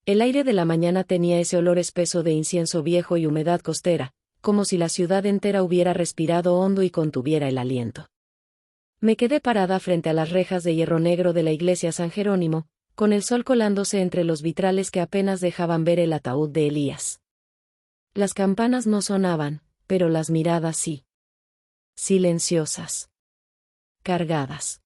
El aire de la mañana tenía ese olor espeso de incienso viejo y humedad costera, como si la ciudad entera hubiera respirado hondo y contuviera el aliento. Me quedé parada frente a las rejas de hierro negro de la iglesia San Jerónimo, con el sol colándose entre los vitrales que apenas dejaban ver el ataúd de Elías. Las campanas no sonaban, pero las miradas sí. Silenciosas. Cargadas.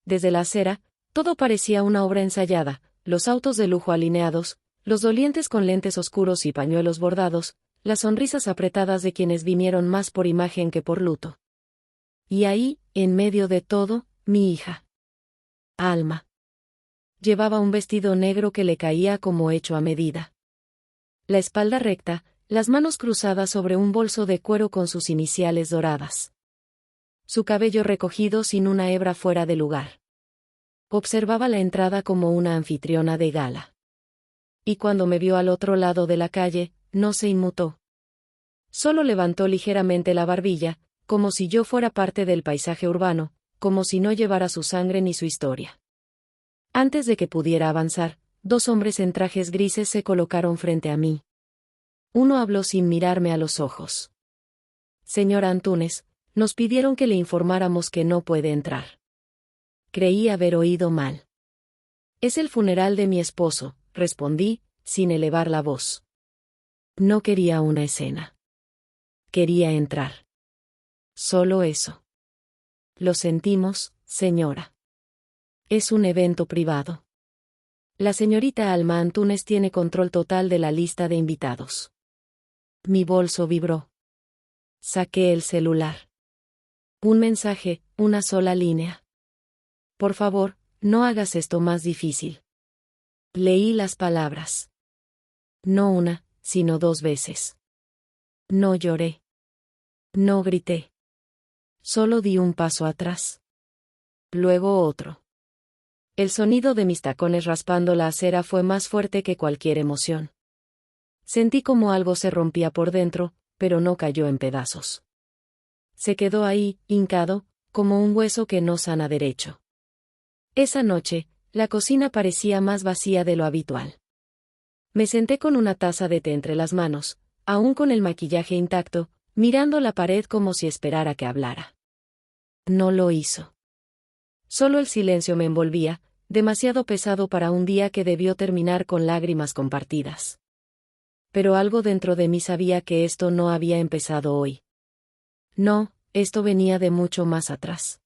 Desde la acera, todo parecía una obra ensayada, los autos de lujo alineados, los dolientes con lentes oscuros y pañuelos bordados, las sonrisas apretadas de quienes vinieron más por imagen que por luto. Y ahí, en medio de todo, mi hija. Alma. Llevaba un vestido negro que le caía como hecho a medida. La espalda recta, las manos cruzadas sobre un bolso de cuero con sus iniciales doradas. Su cabello recogido sin una hebra fuera de lugar. Observaba la entrada como una anfitriona de gala. Y cuando me vio al otro lado de la calle, no se inmutó. Solo levantó ligeramente la barbilla, como si yo fuera parte del paisaje urbano, como si no llevara su sangre ni su historia. Antes de que pudiera avanzar, dos hombres en trajes grises se colocaron frente a mí. Uno habló sin mirarme a los ojos. Señora Antúnez, nos pidieron que le informáramos que no puede entrar. Creí haber oído mal. Es el funeral de mi esposo, respondí, sin elevar la voz. No quería una escena. Quería entrar. Solo eso. Lo sentimos, señora. Es un evento privado. La señorita Alma Antúnez tiene control total de la lista de invitados. Mi bolso vibró. Saqué el celular. Un mensaje, una sola línea. Por favor, no hagas esto más difícil. Leí las palabras. No una, sino 2 veces. No lloré. No grité. Solo di un paso atrás. Luego otro. El sonido de mis tacones raspando la acera fue más fuerte que cualquier emoción. Sentí como algo se rompía por dentro, pero no cayó en pedazos. Se quedó ahí, hincado, como un hueso que no sana derecho. Esa noche, la cocina parecía más vacía de lo habitual. Me senté con una taza de té entre las manos, aún con el maquillaje intacto, mirando la pared como si esperara que hablara. No lo hizo. Solo el silencio me envolvía, demasiado pesado para un día que debió terminar con lágrimas compartidas. Pero algo dentro de mí sabía que esto no había empezado hoy. No, esto venía de mucho más atrás.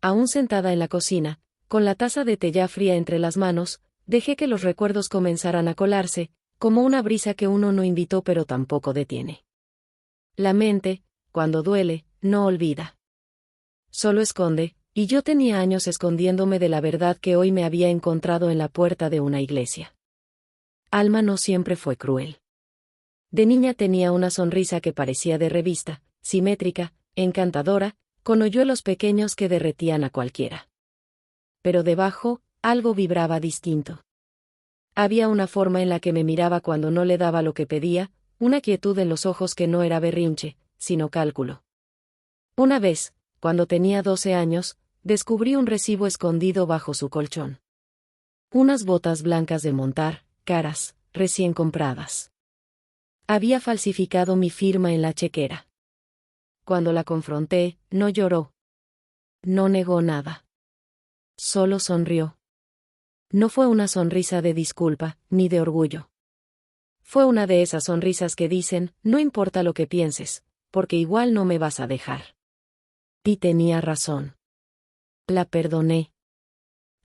Aún sentada en la cocina, con la taza de té ya fría entre las manos, dejé que los recuerdos comenzaran a colarse, como una brisa que uno no invitó pero tampoco detiene. La mente, cuando duele, no olvida. Solo esconde, y yo tenía años escondiéndome de la verdad que hoy me había encontrado en la puerta de una iglesia. Alma no siempre fue cruel. De niña tenía una sonrisa que parecía de revista, simétrica, encantadora, con hoyuelos pequeños que derretían a cualquiera. Pero debajo, algo vibraba distinto. Había una forma en la que me miraba cuando no le daba lo que pedía, una quietud en los ojos que no era berrinche, sino cálculo. Una vez, cuando tenía 12 años, descubrí un recibo escondido bajo su colchón. Unas botas blancas de montar, caras, recién compradas. Había falsificado mi firma en la chequera. Cuando la confronté, no lloró. No negó nada. Solo sonrió. No fue una sonrisa de disculpa, ni de orgullo. Fue una de esas sonrisas que dicen, no importa lo que pienses, porque igual no me vas a dejar. Y tenía razón. La perdoné.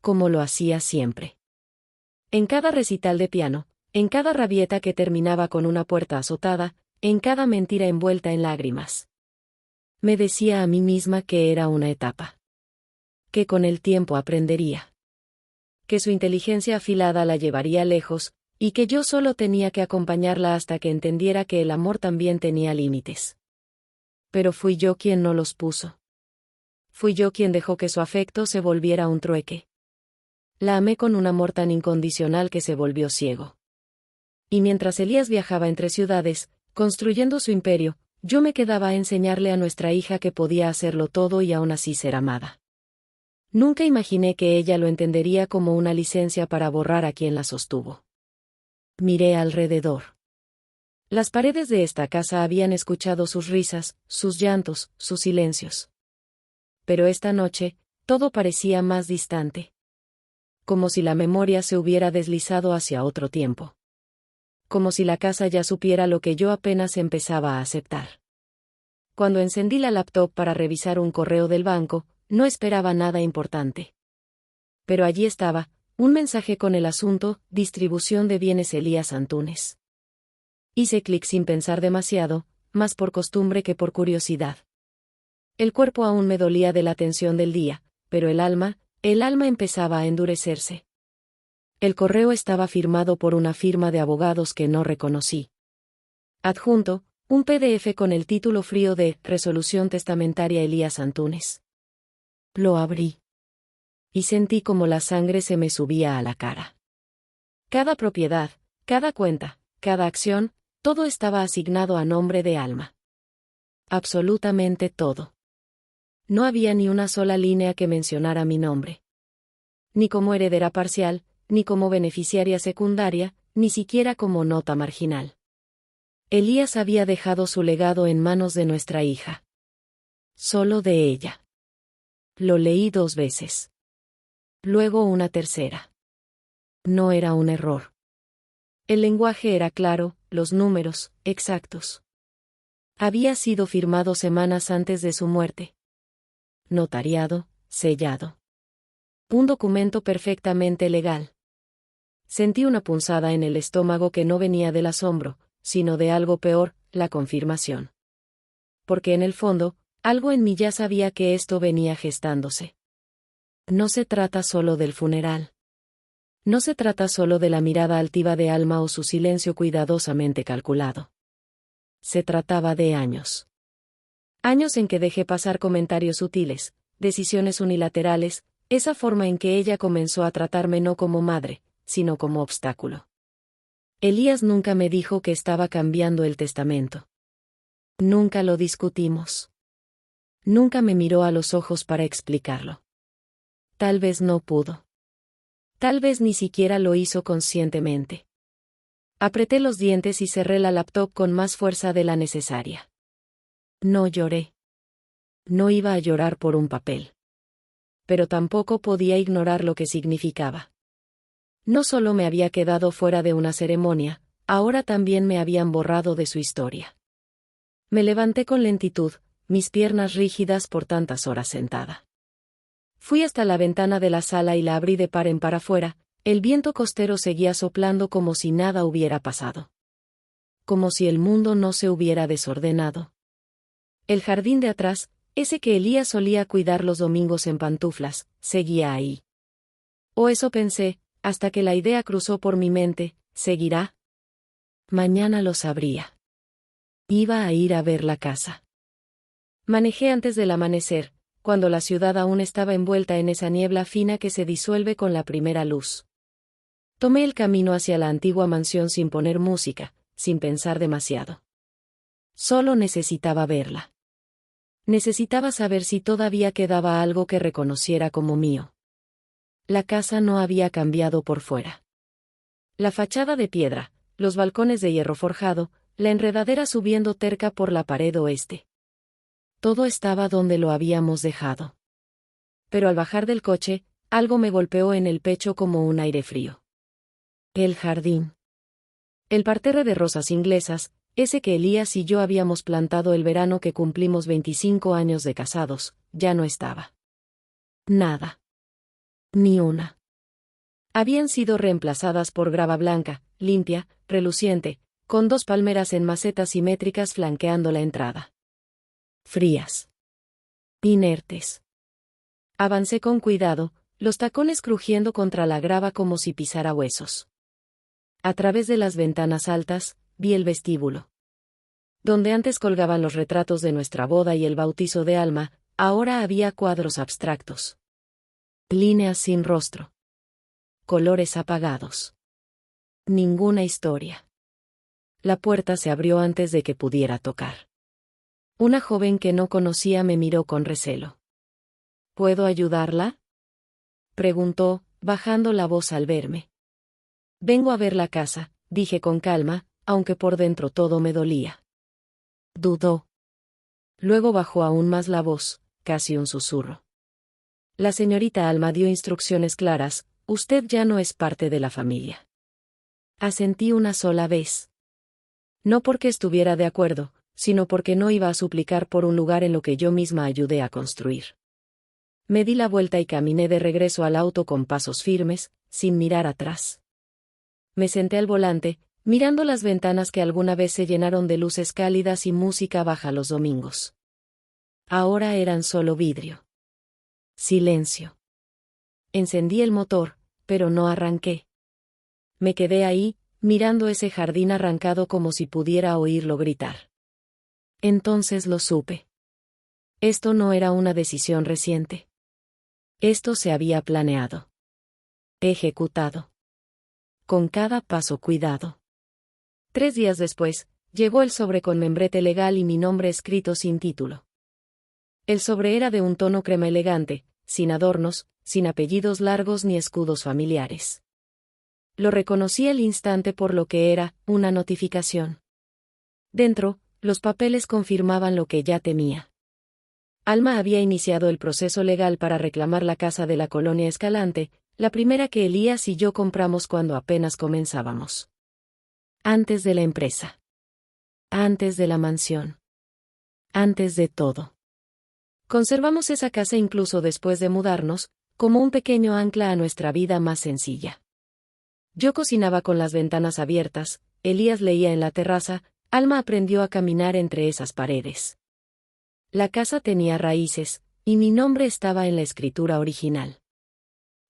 Como lo hacía siempre. En cada recital de piano, en cada rabieta que terminaba con una puerta azotada, en cada mentira envuelta en lágrimas. Me decía a mí misma que era una etapa. Que con el tiempo aprendería. Que su inteligencia afilada la llevaría lejos, y que yo solo tenía que acompañarla hasta que entendiera que el amor también tenía límites. Pero fui yo quien no los puso. Fui yo quien dejó que su afecto se volviera un trueque. La amé con un amor tan incondicional que se volvió ciego. Y mientras Elías viajaba entre ciudades, construyendo su imperio, yo me quedaba a enseñarle a nuestra hija que podía hacerlo todo y aún así ser amada. Nunca imaginé que ella lo entendería como una licencia para borrar a quien la sostuvo. Miré alrededor. Las paredes de esta casa habían escuchado sus risas, sus llantos, sus silencios. Pero esta noche, todo parecía más distante. Como si la memoria se hubiera deslizado hacia otro tiempo. Como si la casa ya supiera lo que yo apenas empezaba a aceptar. Cuando encendí la laptop para revisar un correo del banco, no esperaba nada importante. Pero allí estaba, un mensaje con el asunto, distribución de bienes Elías Antúnez. Hice clic sin pensar demasiado, más por costumbre que por curiosidad. El cuerpo aún me dolía de la tensión del día, pero el alma empezaba a endurecerse. El correo estaba firmado por una firma de abogados que no reconocí. Adjunto, un PDF con el título frío de Resolución Testamentaria Elías Antúnez. Lo abrí. Y sentí como la sangre se me subía a la cara. Cada propiedad, cada cuenta, cada acción, todo estaba asignado a nombre de Alma. Absolutamente todo. No había ni una sola línea que mencionara mi nombre. Ni como heredera parcial, ni como beneficiaria secundaria, ni siquiera como nota marginal. Elías había dejado su legado en manos de nuestra hija. Solo de ella. Lo leí 2 veces. Luego una tercera. No era un error. El lenguaje era claro, los números, exactos. Había sido firmado semanas antes de su muerte. Notariado, sellado. Un documento perfectamente legal. Sentí una punzada en el estómago que no venía del asombro, sino de algo peor, la confirmación. Porque en el fondo, algo en mí ya sabía que esto venía gestándose. No se trata solo del funeral. No se trata solo de la mirada altiva de Alma o su silencio cuidadosamente calculado. Se trataba de años. Años en que dejé pasar comentarios sutiles, decisiones unilaterales, esa forma en que ella comenzó a tratarme no como madre, sino como obstáculo. Elías nunca me dijo que estaba cambiando el testamento. Nunca lo discutimos. Nunca me miró a los ojos para explicarlo. Tal vez no pudo. Tal vez ni siquiera lo hizo conscientemente. Apreté los dientes y cerré la laptop con más fuerza de la necesaria. No lloré. No iba a llorar por un papel. Pero tampoco podía ignorar lo que significaba. No solo me había quedado fuera de una ceremonia, ahora también me habían borrado de su historia. Me levanté con lentitud, mis piernas rígidas por tantas horas sentada. Fui hasta la ventana de la sala y la abrí de par en par afuera, el viento costero seguía soplando como si nada hubiera pasado. Como si el mundo no se hubiera desordenado. El jardín de atrás, ese que Elías solía cuidar los domingos en pantuflas, seguía ahí. O eso pensé, hasta que la idea cruzó por mi mente, ¿seguirá? Mañana lo sabría. Iba a ir a ver la casa. Manejé antes del amanecer, cuando la ciudad aún estaba envuelta en esa niebla fina que se disuelve con la primera luz. Tomé el camino hacia la antigua mansión sin poner música, sin pensar demasiado. Solo necesitaba verla. Necesitaba saber si todavía quedaba algo que reconociera como mío. La casa no había cambiado por fuera. La fachada de piedra, los balcones de hierro forjado, la enredadera subiendo terca por la pared oeste. Todo estaba donde lo habíamos dejado. Pero al bajar del coche, algo me golpeó en el pecho como un aire frío. El jardín. El parterre de rosas inglesas, ese que Elías y yo habíamos plantado el verano que cumplimos 25 años de casados, ya no estaba. Nada. Ni una. Habían sido reemplazadas por grava blanca, limpia, reluciente, con 2 palmeras en macetas simétricas flanqueando la entrada. Frías. Inertes. Avancé con cuidado, los tacones crujiendo contra la grava como si pisara huesos. A través de las ventanas altas, vi el vestíbulo. Donde antes colgaban los retratos de nuestra boda y el bautizo de Alma, ahora había cuadros abstractos. Líneas sin rostro. Colores apagados. Ninguna historia. La puerta se abrió antes de que pudiera tocar. Una joven que no conocía me miró con recelo. ¿Puedo ayudarla?, preguntó, bajando la voz al verme. Vengo a ver la casa, dije con calma, aunque por dentro todo me dolía. Dudó. Luego bajó aún más la voz, casi un susurro. La señorita Alma dio instrucciones claras: usted ya no es parte de la familia. Asentí una sola vez. No porque estuviera de acuerdo, sino porque no iba a suplicar por un lugar en lo que yo misma ayudé a construir. Me di la vuelta y caminé de regreso al auto con pasos firmes, sin mirar atrás. Me senté al volante, mirando las ventanas que alguna vez se llenaron de luces cálidas y música baja los domingos. Ahora eran solo vidrio. Silencio. Encendí el motor, pero no arranqué. Me quedé ahí, mirando ese jardín arrancado como si pudiera oírlo gritar. Entonces lo supe. Esto no era una decisión reciente. Esto se había planeado. Ejecutado. Con cada paso cuidado. 3 días después, llegó el sobre con membrete legal y mi nombre escrito sin título. El sobre era de un tono crema elegante, sin adornos, sin apellidos largos ni escudos familiares. Lo reconocí al instante por lo que era: una notificación. Dentro, los papeles confirmaban lo que ya temía. Alma había iniciado el proceso legal para reclamar la casa de la colonia Escalante, la primera que Elías y yo compramos cuando apenas comenzábamos. Antes de la empresa. Antes de la mansión. Antes de todo. Conservamos esa casa incluso después de mudarnos, como un pequeño ancla a nuestra vida más sencilla. Yo cocinaba con las ventanas abiertas, Elías leía en la terraza, Alma aprendió a caminar entre esas paredes. La casa tenía raíces, y mi nombre estaba en la escritura original.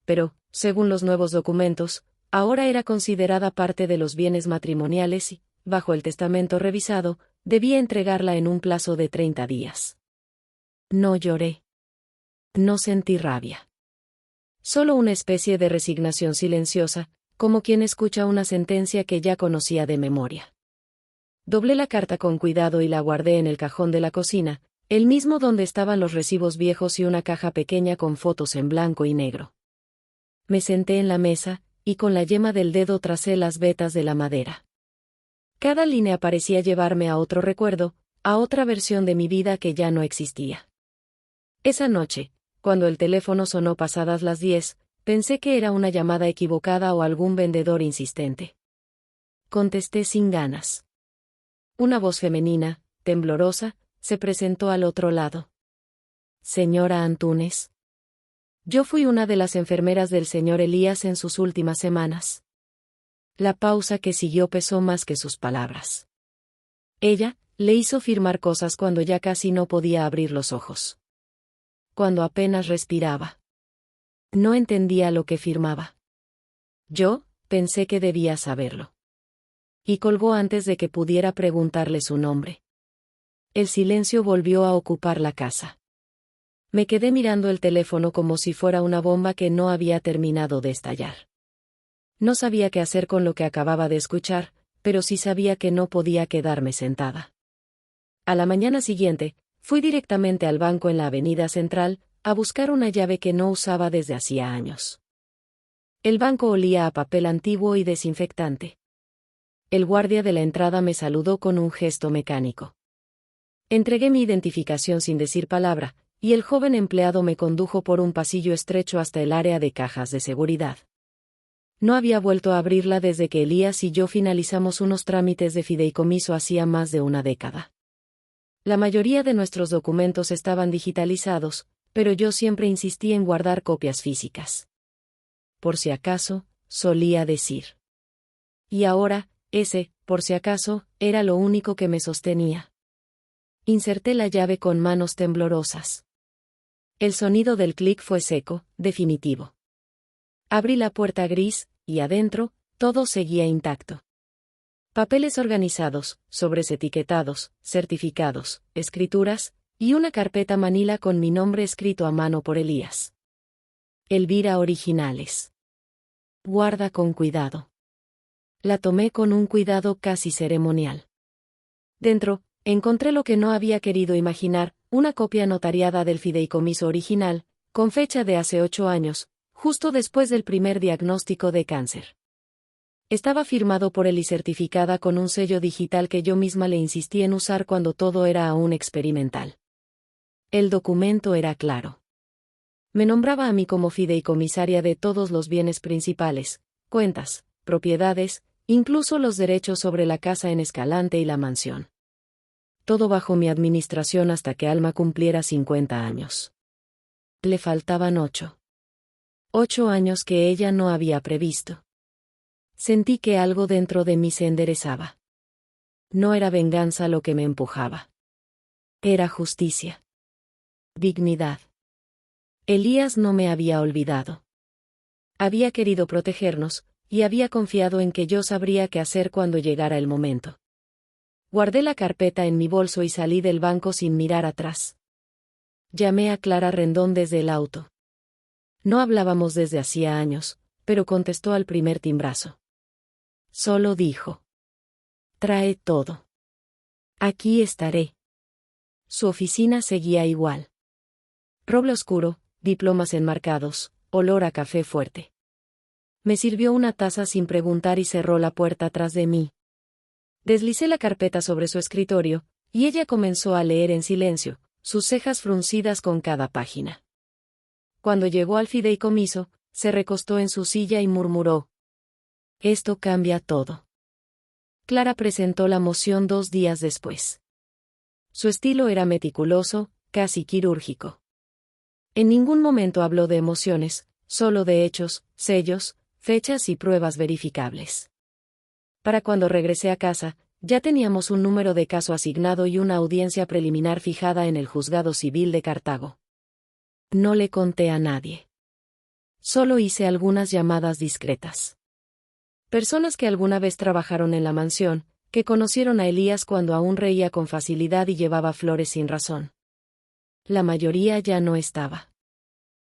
Pero, según los nuevos documentos, ahora era considerada parte de los bienes matrimoniales y, bajo el testamento revisado, debía entregarla en un plazo de 30 días. No lloré. No sentí rabia. Solo una especie de resignación silenciosa, como quien escucha una sentencia que ya conocía de memoria. Doblé la carta con cuidado y la guardé en el cajón de la cocina, el mismo donde estaban los recibos viejos y una caja pequeña con fotos en blanco y negro. Me senté en la mesa, y con la yema del dedo tracé las vetas de la madera. Cada línea parecía llevarme a otro recuerdo, a otra versión de mi vida que ya no existía. Esa noche, cuando el teléfono sonó pasadas las 10, pensé que era una llamada equivocada o algún vendedor insistente. Contesté sin ganas. Una voz femenina, temblorosa, se presentó al otro lado. Señora Antúnez. Yo fui una de las enfermeras del señor Elías en sus últimas semanas. La pausa que siguió pesó más que sus palabras. Ella le hizo firmar cosas cuando ya casi no podía abrir los ojos. Cuando apenas respiraba. No entendía lo que firmaba. Yo pensé que debía saberlo. Y colgó antes de que pudiera preguntarle su nombre. El silencio volvió a ocupar la casa. Me quedé mirando el teléfono como si fuera una bomba que no había terminado de estallar. No sabía qué hacer con lo que acababa de escuchar, pero sí sabía que no podía quedarme sentada. A la mañana siguiente, fui directamente al banco en la Avenida Central, a buscar una llave que no usaba desde hacía años. El banco olía a papel antiguo y desinfectante. El guardia de la entrada me saludó con un gesto mecánico. Entregué mi identificación sin decir palabra, y el joven empleado me condujo por un pasillo estrecho hasta el área de cajas de seguridad. No había vuelto a abrirla desde que Elías y yo finalizamos unos trámites de fideicomiso hacía más de una década. La mayoría de nuestros documentos estaban digitalizados, pero yo siempre insistí en guardar copias físicas. Por si acaso, solía decir. Y ahora, ese, por si acaso, era lo único que me sostenía. Inserté la llave con manos temblorosas. El sonido del clic fue seco, definitivo. Abrí la puerta gris, y adentro, todo seguía intacto. Papeles organizados, sobres etiquetados, certificados, escrituras, y una carpeta manila con mi nombre escrito a mano por Elías. Elvira Originales. Guarda con cuidado. La tomé con un cuidado casi ceremonial. Dentro, encontré lo que no había querido imaginar, una copia notariada del fideicomiso original, con fecha de hace 8 años, justo después del primer diagnóstico de cáncer. Estaba firmado por él y certificada con un sello digital que yo misma le insistí en usar cuando todo era aún experimental. El documento era claro. Me nombraba a mí como fideicomisaria de todos los bienes principales, cuentas, propiedades, incluso los derechos sobre la casa en Escalante y la mansión. Todo bajo mi administración hasta que Alma cumpliera 50 años. Le faltaban 8. 8 años que ella no había previsto. Sentí que algo dentro de mí se enderezaba. No era venganza lo que me empujaba. Era justicia. Dignidad. Elías no me había olvidado. Había querido protegernos, y había confiado en que yo sabría qué hacer cuando llegara el momento. Guardé la carpeta en mi bolso y salí del banco sin mirar atrás. Llamé a Clara Rendón desde el auto. No hablábamos desde hacía años, pero contestó al primer timbrazo. Solo dijo: trae todo. Aquí estaré. Su oficina seguía igual. Roble oscuro, diplomas enmarcados, olor a café fuerte. Me sirvió una taza sin preguntar y cerró la puerta tras de mí. Deslicé la carpeta sobre su escritorio, y ella comenzó a leer en silencio, sus cejas fruncidas con cada página. Cuando llegó al fideicomiso, se recostó en su silla y murmuró: esto cambia todo. Clara presentó la moción 2 días después. Su estilo era meticuloso, casi quirúrgico. En ningún momento habló de emociones, solo de hechos, sellos, fechas y pruebas verificables. Para cuando regresé a casa, ya teníamos un número de caso asignado y una audiencia preliminar fijada en el Juzgado Civil de Cartago. No le conté a nadie. Solo hice algunas llamadas discretas. Personas que alguna vez trabajaron en la mansión, que conocieron a Elías cuando aún reía con facilidad y llevaba flores sin razón. La mayoría ya no estaba.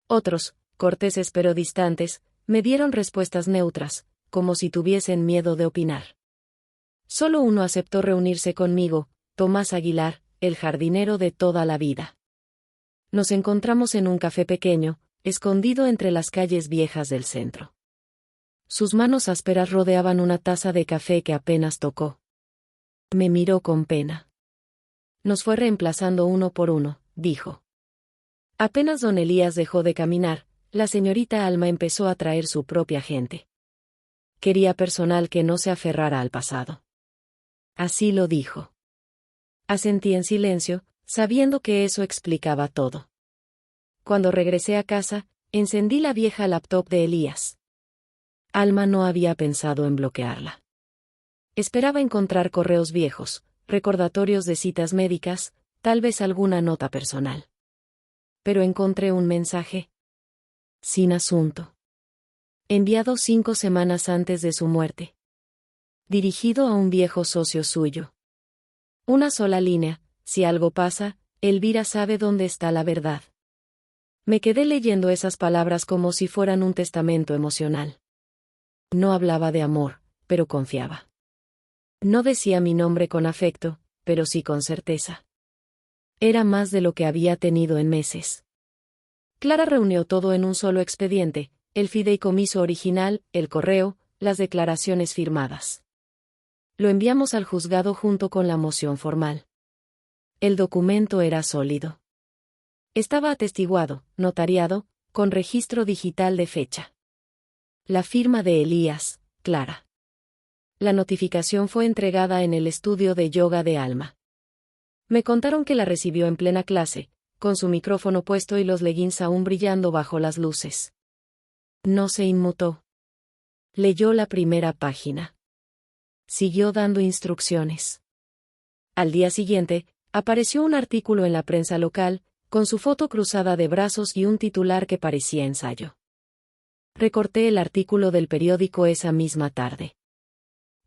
Otros, corteses pero distantes, me dieron respuestas neutras, como si tuviesen miedo de opinar. Solo uno aceptó reunirse conmigo, Tomás Aguilar, el jardinero de toda la vida. Nos encontramos en un café pequeño, escondido entre las calles viejas del centro. Sus manos ásperas rodeaban una taza de café que apenas tocó. Me miró con pena. Nos fue reemplazando uno por uno, dijo. Apenas don Elías dejó de caminar, la señorita Alma empezó a traer su propia gente. Quería personal que no se aferrara al pasado. Así lo dijo. Asentí en silencio, sabiendo que eso explicaba todo. Cuando regresé a casa, encendí la vieja laptop de Elías. Alma no había pensado en bloquearla. Esperaba encontrar correos viejos, recordatorios de citas médicas, tal vez alguna nota personal. Pero encontré un mensaje. Sin asunto. Enviado 5 semanas antes de su muerte. Dirigido a un viejo socio suyo. Una sola línea: si algo pasa, Elvira sabe dónde está la verdad. Me quedé leyendo esas palabras como si fueran un testamento emocional. No hablaba de amor, pero confiaba. No decía mi nombre con afecto, pero sí con certeza. Era más de lo que había tenido en meses. Clara reunió todo en un solo expediente: el fideicomiso original, el correo, las declaraciones firmadas. Lo enviamos al juzgado junto con la moción formal. El documento era sólido. Estaba atestiguado, notariado, con registro digital de fecha. La firma de Elías, Clara. La notificación fue entregada en el estudio de yoga de Alma. Me contaron que la recibió en plena clase, con su micrófono puesto y los leggings aún brillando bajo las luces. No se inmutó. Leyó la primera página. Siguió dando instrucciones. Al día siguiente, apareció un artículo en la prensa local, con su foto cruzada de brazos y un titular que parecía ensayo. Recorté el artículo del periódico esa misma tarde.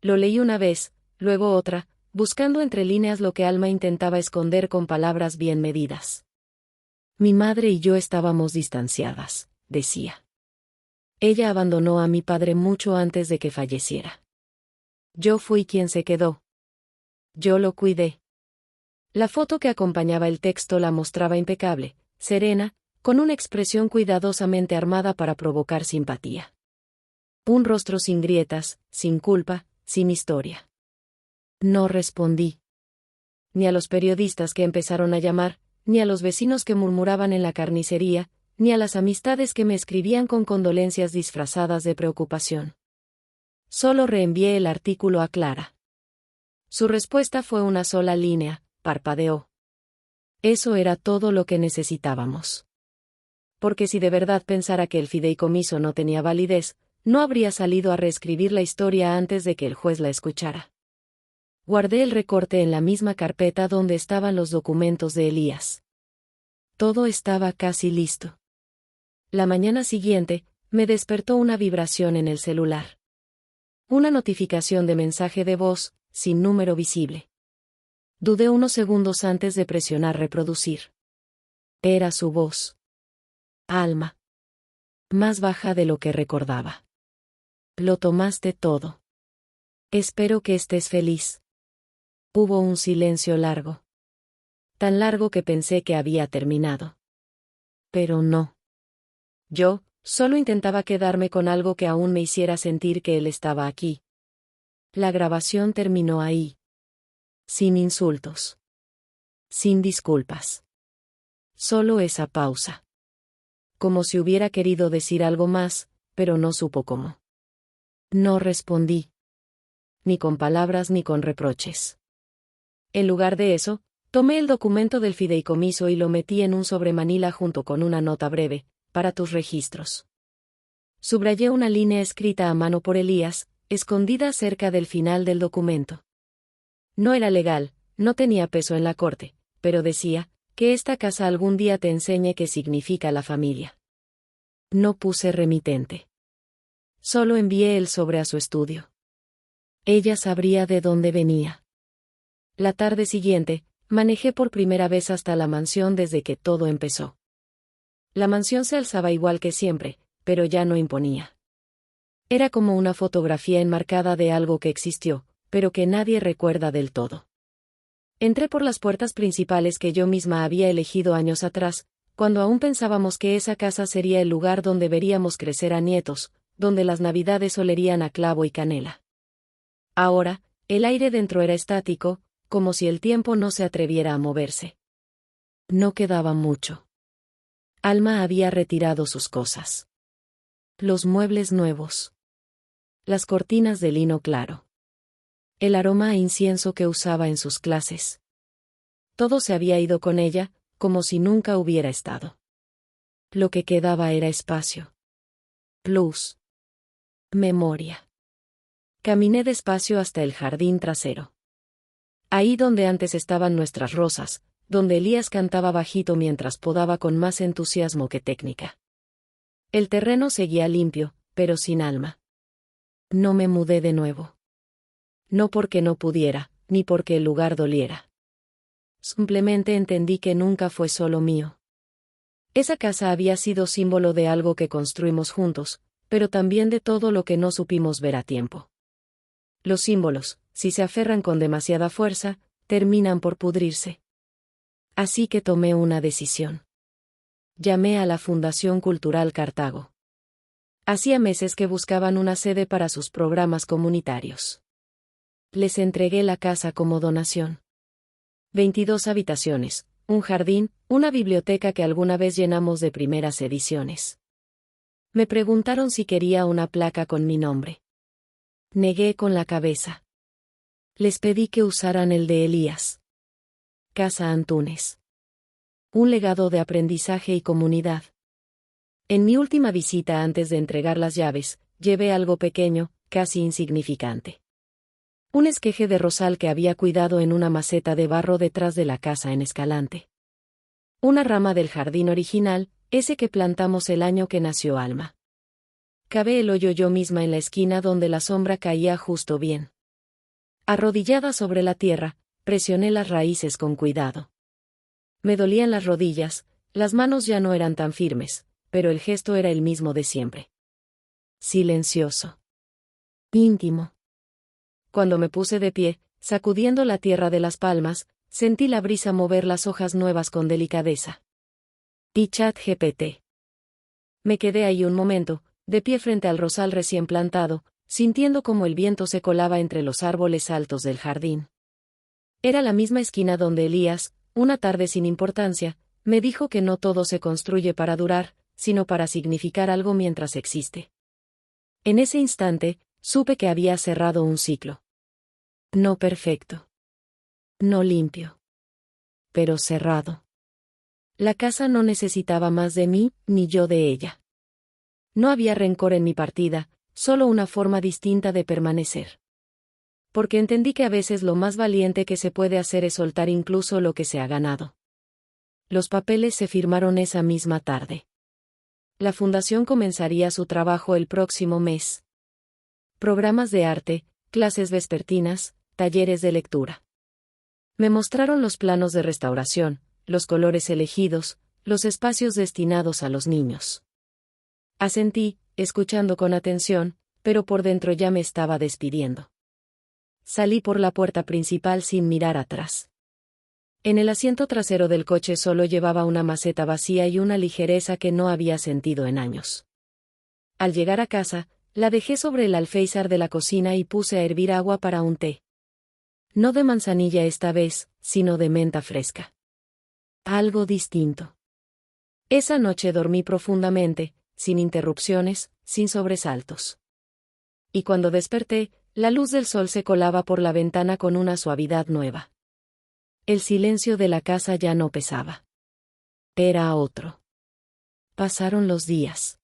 Lo leí una vez, luego otra, buscando entre líneas lo que Alma intentaba esconder con palabras bien medidas. Mi madre y yo estábamos distanciadas, decía. Ella abandonó a mi padre mucho antes de que falleciera. Yo fui quien se quedó. Yo lo cuidé. La foto que acompañaba el texto la mostraba impecable, serena, con una expresión cuidadosamente armada para provocar simpatía. Un rostro sin grietas, sin culpa, sin historia. No respondí. Ni a los periodistas que empezaron a llamar, ni a los vecinos que murmuraban en la carnicería, ni a las amistades que me escribían con condolencias disfrazadas de preocupación. Solo reenvié el artículo a Clara. Su respuesta fue una sola línea, parpadeó. Eso era todo lo que necesitábamos. Porque si de verdad pensara que el fideicomiso no tenía validez, no habría salido a reescribir la historia antes de que el juez la escuchara. Guardé el recorte en la misma carpeta donde estaban los documentos de Elías. Todo estaba casi listo. La mañana siguiente, me despertó una vibración en el celular. Una notificación de mensaje de voz, sin número visible. Dudé unos segundos antes de presionar reproducir. Era su voz. Alma. Más baja de lo que recordaba. Lo tomaste todo. Espero que estés feliz. Hubo un silencio largo. Tan largo que pensé que había terminado. Pero no. Yo, solo intentaba quedarme con algo que aún me hiciera sentir que él estaba aquí. La grabación terminó ahí. Sin insultos. Sin disculpas. Solo esa pausa. Como si hubiera querido decir algo más, pero no supo cómo. No respondí. Ni con palabras ni con reproches. En lugar de eso, tomé el documento del fideicomiso y lo metí en un sobremanila junto con una nota breve, para tus registros. Subrayé una línea escrita a mano por Elías, escondida cerca del final del documento. No era legal, no tenía peso en la corte, pero decía, que esta casa algún día te enseñe qué significa la familia. No puse remitente. Solo envié el sobre a su estudio. Ella sabría de dónde venía. La tarde siguiente, manejé por primera vez hasta la mansión desde que todo empezó. La mansión se alzaba igual que siempre, pero ya no imponía. Era como una fotografía enmarcada de algo que existió, pero que nadie recuerda del todo. Entré por las puertas principales que yo misma había elegido años atrás, cuando aún pensábamos que esa casa sería el lugar donde veríamos crecer a nietos, donde las navidades olerían a clavo y canela. Ahora, el aire dentro era estático, como si el tiempo no se atreviera a moverse. No quedaba mucho. Alma había retirado sus cosas. Los muebles nuevos. Las cortinas de lino claro. El aroma a incienso que usaba en sus clases. Todo se había ido con ella, como si nunca hubiera estado. Lo que quedaba era espacio. Luz. Memoria. Caminé despacio hasta el jardín trasero. Ahí donde antes estaban nuestras rosas, donde Elías cantaba bajito mientras podaba con más entusiasmo que técnica. El terreno seguía limpio, pero sin alma. No me mudé de nuevo. No porque no pudiera, ni porque el lugar doliera. Simplemente entendí que nunca fue solo mío. Esa casa había sido símbolo de algo que construimos juntos, pero también de todo lo que no supimos ver a tiempo. Los símbolos, si se aferran con demasiada fuerza, terminan por pudrirse. Así que tomé una decisión. Llamé a la Fundación Cultural Cartago. Hacía meses que buscaban una sede para sus programas comunitarios. Les entregué la casa como donación. 22 habitaciones, un jardín, una biblioteca que alguna vez llenamos de primeras ediciones. Me preguntaron si quería una placa con mi nombre. Negué con la cabeza. Les pedí que usaran el de Elías. Casa Antunes. Un legado de aprendizaje y comunidad. En mi última visita antes de entregar las llaves, llevé algo pequeño, casi insignificante. Un esqueje de rosal que había cuidado en una maceta de barro detrás de la casa en Escalante. Una rama del jardín original, ese que plantamos el año que nació Alma. Cavé el hoyo yo misma en la esquina donde la sombra caía justo bien. Arrodillada sobre la tierra, presioné las raíces con cuidado. Me dolían las rodillas, las manos ya no eran tan firmes, pero el gesto era el mismo de siempre. Silencioso. Íntimo. Cuando me puse de pie, sacudiendo la tierra de las palmas, sentí la brisa mover las hojas nuevas con delicadeza. Y ChatGPT. Me quedé ahí un momento, de pie frente al rosal recién plantado, sintiendo como el viento se colaba entre los árboles altos del jardín. Era la misma esquina donde Elías, una tarde sin importancia, me dijo que no todo se construye para durar, sino para significar algo mientras existe. En ese instante, supe que había cerrado un ciclo. No perfecto. No limpio. Pero cerrado. La casa no necesitaba más de mí, ni yo de ella. No había rencor en mi partida, solo una forma distinta de permanecer. Porque entendí que a veces lo más valiente que se puede hacer es soltar incluso lo que se ha ganado. Los papeles se firmaron esa misma tarde. La fundación comenzaría su trabajo el próximo mes. Programas de arte, clases vespertinas, talleres de lectura. Me mostraron los planos de restauración, los colores elegidos, los espacios destinados a los niños. Asentí, escuchando con atención, pero por dentro ya me estaba despidiendo. Salí por la puerta principal sin mirar atrás. En el asiento trasero del coche solo llevaba una maceta vacía y una ligereza que no había sentido en años. Al llegar a casa, la dejé sobre el alféizar de la cocina y puse a hervir agua para un té. No de manzanilla esta vez, sino de menta fresca. Algo distinto. Esa noche dormí profundamente, sin interrupciones, sin sobresaltos. Y cuando desperté, la luz del sol se colaba por la ventana con una suavidad nueva. El silencio de la casa ya no pesaba. Era otro. Pasaron los días.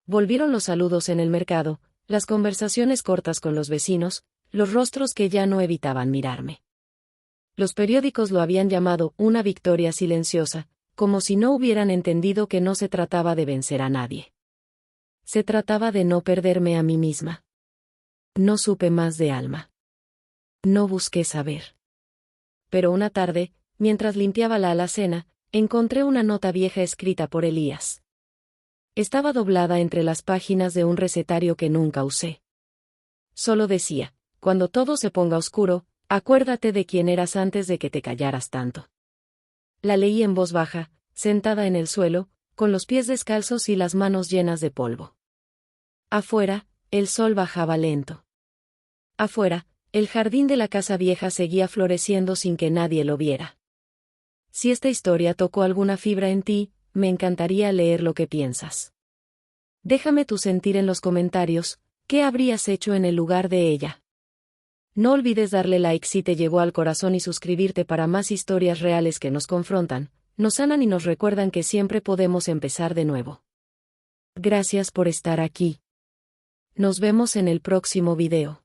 Volvieron los saludos en el mercado, las conversaciones cortas con los vecinos, los rostros que ya no evitaban mirarme. Los periódicos lo habían llamado una victoria silenciosa, como si no hubieran entendido que no se trataba de vencer a nadie. Se trataba de no perderme a mí misma. No supe más de Alma. No busqué saber. Pero una tarde, mientras limpiaba la alacena, encontré una nota vieja escrita por Elías. Estaba doblada entre las páginas de un recetario que nunca usé. Solo decía: cuando todo se ponga oscuro, acuérdate de quién eras antes de que te callaras tanto. La leí en voz baja, sentada en el suelo, con los pies descalzos y las manos llenas de polvo. Afuera, el sol bajaba lento. Afuera, el jardín de la casa vieja seguía floreciendo sin que nadie lo viera. Si esta historia tocó alguna fibra en ti, me encantaría leer lo que piensas. Déjame tu sentir en los comentarios. ¿Qué habrías hecho en el lugar de ella? No olvides darle like si te llegó al corazón y suscribirte para más historias reales que nos confrontan, nos sanan y nos recuerdan que siempre podemos empezar de nuevo. Gracias por estar aquí. Nos vemos en el próximo video.